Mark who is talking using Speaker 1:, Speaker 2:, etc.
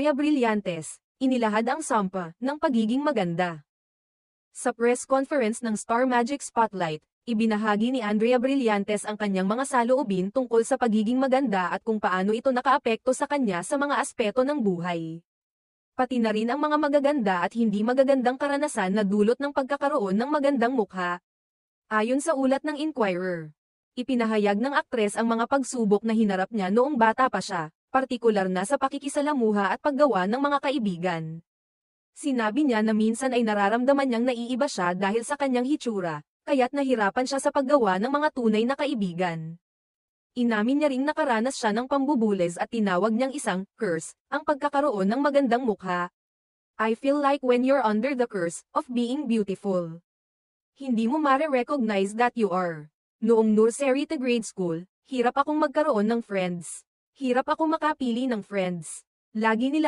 Speaker 1: Andrea Brillantes, inilahad ang sampa ng pagiging maganda. Sa press conference ng Star Magic Spotlight, ibinahagi ni Andrea Brillantes ang kanyang mga saloobin tungkol sa pagiging maganda at kung paano ito nakaapekto sa kanya sa mga aspeto ng buhay. Pati na rin ang mga magaganda at hindi magagandang karanasan na dulot ng pagkakaroon ng magandang mukha. Ayon sa ulat ng Inquirer, ipinahayag ng aktres ang mga pagsubok na hinarap niya noong bata pa siya, partikular na sa pakikisalamuha at paggawa ng mga kaibigan. Sinabi niya na minsan ay nararamdaman niyang naiiba siya dahil sa kanyang hitsura, kaya't nahirapan siya sa paggawa ng mga tunay na kaibigan. Inamin niya ring nakaranas siya ng pambubules at tinawag niyang isang curse ang pagkakaroon ng magandang mukha. I feel like when you're under the curse of being beautiful, hindi mo mare-recognize that you are. Noong nursery to grade school, hirap akong magkaroon ng friends. Hirap akong makapili ng friends. Lagi nila